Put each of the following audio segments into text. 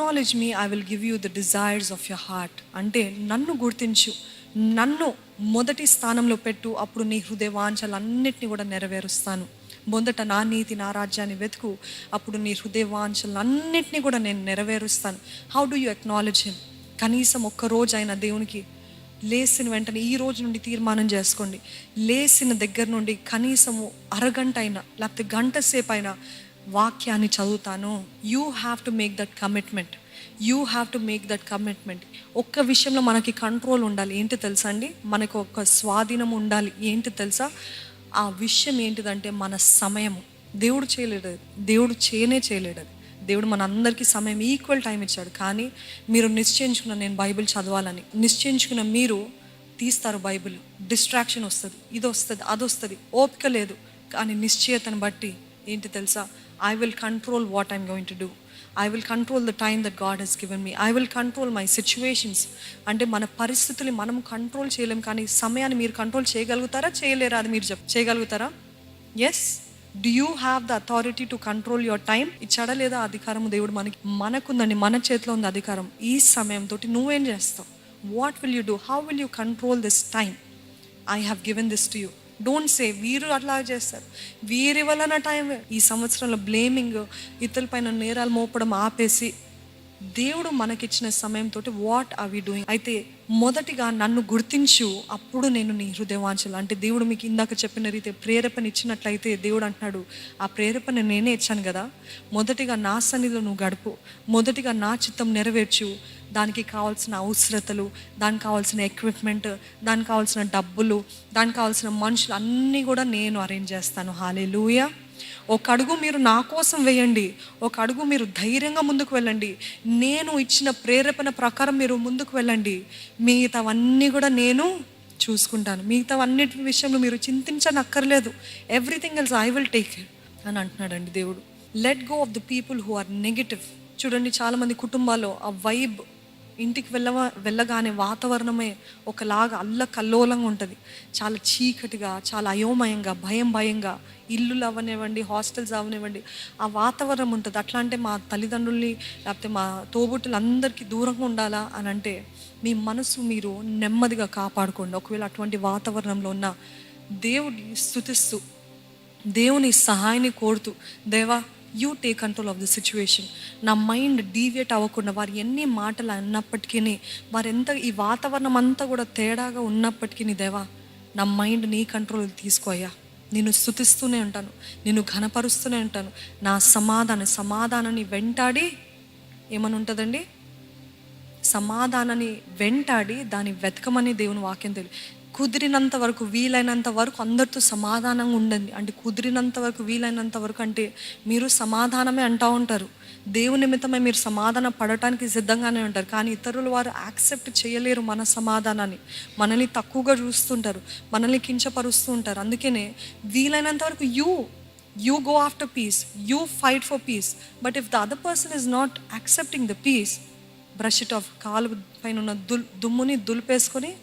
Acknowledge me, I will give you the desires of your heart. అంటే నన్ను గుర్తించు, నన్ను మొదటి స్థానంలో పెట్టు, అప్పుడు నీ హృదయ వాంఛలన్నిటిని కూడా నెరవేరుస్తాను. మొదట నా నీతి, నా రాజ్యాన్ని వెతుకు, అప్పుడు నీ హృదయ వాంఛలన్నిటిని కూడా నేను నెరవేరుస్తాను. How do you acknowledge him? కనీసం ఒక్కరోజైనా దేవునికి లేచిన వెంటనే ఈ రోజు నుండి తీర్మానం చేసుకోండి. లేచిన దగ్గర నుండి కనీసము అరగంట అయినా లేకపోతే గంట సేపు అయినా వాక్యాన్ని చదువుతాను. You have to make that commitment. You have to make that commitment. ఒక్క విషయంలో మనకి కంట్రోల్ ఉండాలి. ఏంటి తెలుసా అండి? మనకు ఒక స్వాధీనం ఉండాలి. ఏంటి తెలుసా? ఆ విషయం ఏంటిదంటే మన సమయము. దేవుడు చేయలేడు, దేవుడు చేయలేడు. దేవుడు మన అందరికీ సమయం ఈక్వల్ టైం ఇచ్చాడు. కానీ మీరు నిశ్చయించుకున్న నేను బైబిల్ చదవాలని నిశ్చయించుకున్న మీరు తీస్తారు బైబిల్. డిస్ట్రాక్షన్ వస్తుంది, ఇది వస్తుంది, అది వస్తుంది, ఓపిక లేదు. కానీ నిశ్చయతను బట్టి ఏంటి తెలుసా? I will control what I'm going to do. I will control the time that God has given me. I will control my situations. అంటే మన పరిస్థితులు మనం కంట్రోల్ చేయలేం, కానీ సమయాన్ని మీరు కంట్రోల్ చేయగలుగుతారా, చేయలేరా? అది మీరు చేయగలుగుతారా? Yes. Do you have the authority to control your time? ఇచ్చాడా లేదా అధికారం దేవుడు? మనకుందండి, మన చేతిలో ఉంది అధికారం. ఈ సమయంతో నువ్వేం చేస్తావు? What will you do? How will you control this time? I have given this to you. Don't say వీరు అట్లా చేస్తారు, వీరి వలన టైం. ఈ సంవత్సరంలో బ్లేమింగ్, ఇతరుల పైన నేరాలు మోపడం ఆపేసి దేవుడు మనకిచ్చిన సమయంతో వాట్ ఆర్ వి డూయింగ్? అయితే మొదటిగా నన్ను గుర్తించు, అప్పుడు నేను నీ హృదయవాంఛలు. అంటే దేవుడు మీకు ఇందాక చెప్పిన రీతి ప్రేరేపణ ఇచ్చినట్లయితే దేవుడు అంటున్నాడు, ఆ ప్రేరేపణ నేనే ఇచ్చాను కదా, మొదటిగా నా సన్నిధిలో నువ్వు గడుపు, మొదటిగా నా చిత్తం నెరవేర్చు. దానికి కావాల్సిన అవసరతలు, దానికి కావాల్సిన ఎక్విప్మెంట్, దానికి కావాల్సిన డబ్బులు, దానికి కావాల్సిన మనుషులు అన్నీ కూడా నేను అరేంజ్ చేస్తాను. హల్లెలూయా. ఒక అడుగు మీరు నా కోసం వేయండి, ఒక అడుగు మీరు ధైర్యంగా ముందుకు వెళ్ళండి. నేను ఇచ్చిన ప్రేరేపణ ప్రకారం మీరు ముందుకు వెళ్ళండి. మిగతావన్నీ కూడా నేను చూసుకుంటాను. మిగతావన్నిటి విషయంలో మీరు చింతించనక్కర్లేదు. Everything else I will take care అని అంటున్నాడండి దేవుడు. Let go of the people who are negative. చూడండి, చాలామంది కుటుంబాల్లో ఆ వైబ్, ఇంటికి వెళ్ళగానే వాతావరణమే ఒకలాగా అల్లకల్లోలంగా ఉంటుంది. చాలా చీకటిగా, చాలా అయోమయంగా, భయంగా, ఇల్లులు అవనివ్వండి, హాస్టల్స్ అవనివ్వండి, ఆ వాతావరణం ఉంటుంది. అట్లా అంటే మా తల్లిదండ్రుల్ని లేకపోతే మా తోబుట్టులు అందరికీ దూరంగా ఉండాలా అని అంటే మీ మనసు మీరు నెమ్మదిగా కాపాడుకోండి. ఒకవేళ అటువంటి వాతావరణంలో ఉన్న దేవుడిని స్తుతిస్తూ, దేవుని సహాయాన్ని కోరుతూ, దేవా you take control of the situation. నా మైండ్ డీవియేట్ అవ్వకుండా, వారు ఎన్ని మాటలు అన్నప్పటికీ, వారు ఎంత ఈ వాతావరణం అంతా కూడా తేడాగా ఉన్నప్పటికీ, దేవా నా మైండ్ నీ కంట్రోల్ తీసుకోయ్యా. నేను స్తుతిస్తూనే ఉంటాను, నేను ఘనపరుస్తూనే ఉంటాను. నా సమాధానాన్ని వెంటాడి ఏమని ఉంటుందండి? సమాధానాన్ని వెంటాడి దాన్ని వెతకమని దేవుని వాక్యం తెలియదు. కుదిరినంత వరకు, వీలైనంత వరకు అందరితో సమాధానంగా ఉండండి. అంటే కుదిరినంత వరకు, వీలైనంత వరకు అంటే మీరు సమాధానమే అంటూ ఉంటారు. దేవుని నిమిత్తమై మీరు సమాధానం పడటానికి సిద్ధంగానే ఉంటారు. కానీ ఇతరులు వారు యాక్సెప్ట్ చేయలేరు మన సమాధానాన్ని. మనల్ని తక్కువగా చూస్తుంటారు, మనల్ని కించపరుస్తూ ఉంటారు. అందుకనే వీలైనంత వరకు you go after peace, you fight for peace. But if the other person is not accepting the peace, brush it off. కాలు పైన ఉన్న దుమ్ముని దులిపేసుకొని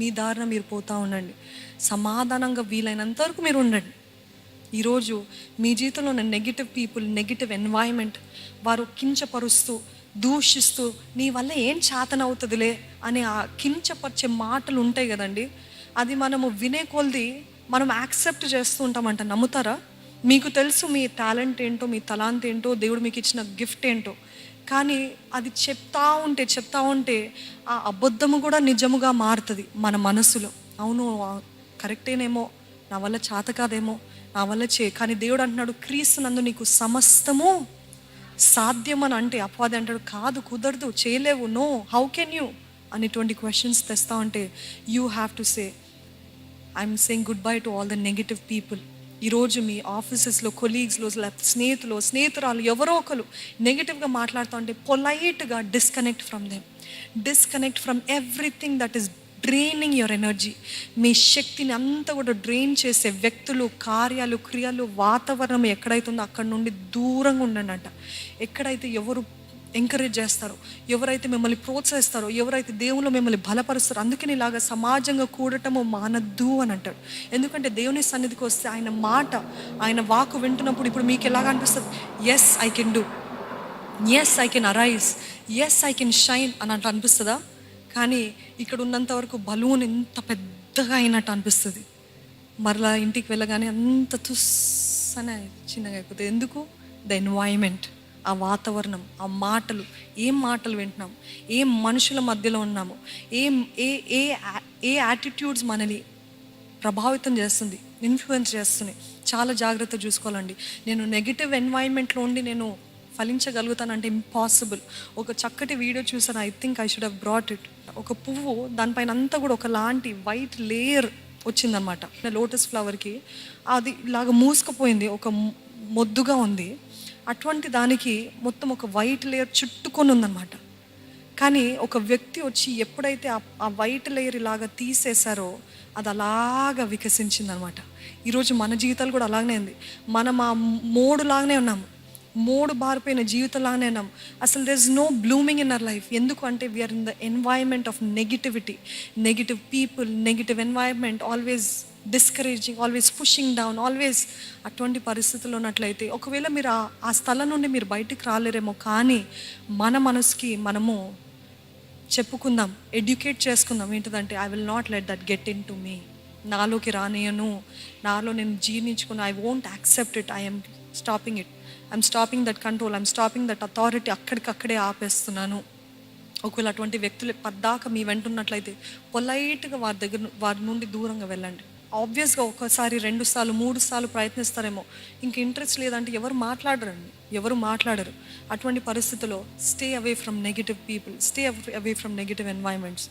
మీ దారిన మీరు పోతూ ఉండండి. సమాధానంగా వీలైనంత వరకు మీరు ఉండండి. ఈరోజు మీ జీవితంలో ఉన్న నెగిటివ్ పీపుల్, నెగిటివ్ ఎన్వైరన్మెంట్, వారు కించపరుస్తూ, దూషిస్తూ, నీ వల్ల ఏం చేతనవుతుందిలే అనే ఆ కించపరిచే మాటలు ఉంటాయి కదండి. అది మనము వినే కొలది మనం యాక్సెప్ట్ చేస్తూ ఉంటామంట. నమ్ముతారా? మీకు తెలుసు మీ టాలెంట్ ఏంటో, మీ తలాంత్ ఏంటో, దేవుడు మీకు ఇచ్చిన గిఫ్ట్ ఏంటో. కానీ అది చెప్తా ఉంటే ఆ అబద్ధము కూడా నిజముగా మారుతుంది మన మనసులో. అవును, కరెక్టేనేమో, నా వల్ల చేత కాదేమో, నా వల్ల కానీ దేవుడు అంటున్నాడు, క్రీస్తునందు నీకు సమస్తము సాధ్యం అని. అంటే అపవాది అంటాడు, కాదు, కుదరదు, చేయలేవు, నో, హౌ కెన్ యూ అనేటువంటి క్వశ్చన్స్ తెస్తా ఉంటే you have to say I'm saying good bye to all the negative people. ఈరోజు మీ ఆఫీసెస్లో, కొలీగ్స్లో, లేకపోతే స్నేహితురాలు ఎవరో ఒకరు నెగిటివ్గా మాట్లాడుతూ ఉంటే పొలైట్గా disconnect from them. Disconnect from everything that is draining your energy. మీ శక్తిని అంతా కూడా డ్రైన్ చేసే వ్యక్తులు, కార్యాలు, క్రియలు, వాతావరణం ఎక్కడైతుందో అక్కడ నుండి దూరంగా ఉండండి అంట. ఎక్కడైతే ఎవరు ఎంకరేజ్ చేస్తారో, ఎవరైతే మిమ్మల్ని ప్రోత్సహిస్తారో, ఎవరైతే దేవుళ్ళు మిమ్మల్ని బలపరుస్తారో, అందుకని ఇలాగా సమాజంగా కూడటము మానద్దు అని అంటాడు. ఎందుకంటే దేవుని సన్నిధికి వస్తే ఆయన మాట, ఆయన వాకు వింటున్నప్పుడు ఇప్పుడు మీకు ఎలాగ అనిపిస్తుంది? Yes, I can do. Yes I can arise, yes I can shine అన్నట్టు అనిపిస్తుందా? కానీ ఇక్కడ ఉన్నంత వరకు బలూన్ ఎంత పెద్దగా అయినట్టు అనిపిస్తుంది, మరలా ఇంటికి వెళ్ళగానే అంత తుస్సనే చిన్నగా అయిపోతుంది. ఎందుకు? ద ఎన్వైర్మెంట్, ఆ వాతావరణం, ఆ మాటలు, ఏం మాటలు వింటున్నాం, ఏం మనుషుల మధ్యలో ఉన్నాము, ఏం ఏ ఏ ఏ యాటిట్యూడ్స్ మనని ప్రభావితం చేస్తుంది, ఇన్ఫ్లుయెన్స్ చేస్తుంది. చాలా జాగ్రత్త చూసుకోవాలండి. నేను నెగిటివ్ ఎన్వైర్న్మెంట్లో ఉండి నేను ఫలించగలుగుతానంటే ఇంపాసిబుల్. ఒక చక్కటి వీడియో చూసాను, I think I should have brought it. ఒక పువ్వు దానిపైన అంతా కూడా ఒకలాంటి వైట్ లేయర్ వచ్చిందనమాట. లోటస్ ఫ్లవర్కి అది ఇలాగ మూసుకుపోయింది, ఒక మొద్దుగా ఉంది. అటువంటి దానికి మొత్తం ఒక వైట్ లేయర్ చుట్టుకొని ఉందన్నమాట. కానీ ఒక వ్యక్తి వచ్చి ఎప్పుడైతే ఆ వైట్ లేయర్ ఇలాగ తీసేశారో అది అలాగా వికసించిందనమాట. ఈరోజు మన జీవితాలు కూడా అలాగనే ఉంది. మనం ఆ మోడులాగానే ఉన్నాము, మోడు బారిపోయిన జీవితంలాగానే ఉన్నాం. అసలు there is no blooming in our life. ఎందుకు అంటే we're in the environment of negativity, negative people, negative environment, always discouraging, always pushing down, always. అటువంటి పరిస్థితుల్లో ఉన్నట్లయితే ఒకవేళ మీరు ఆ స్థలం నుండి మీరు బయటికి రాలేరేమో, కానీ మన మనసుకి మనము చెప్పుకుందాం, ఎడ్యుకేట్ చేసుకుందాం. ఏంటిదంటే I will not let that get into me. నాలోకి రానియను, నాలో నేను జీర్ణించుకుని I won't accept it, I'm stopping it, I'm stopping that control, I'm stopping that authority. అక్కడికక్కడే ఆపేస్తున్నాను. ఒకవేళ అటువంటి వ్యక్తులు పద్దాక మీ వెంటున్నట్లయితే పొలైట్గా వారి నుండి దూరంగా వెళ్ళండి. ఆబ్వియస్గా ఒకసారి 2 సార్లు 3 సార్లు ప్రయత్నిస్తారేమో, ఇంక ఇంట్రెస్ట్ లేదంటే ఎవరు మాట్లాడరు. అటువంటి పరిస్థితుల్లో stay away from negative people, stay away from negative environments.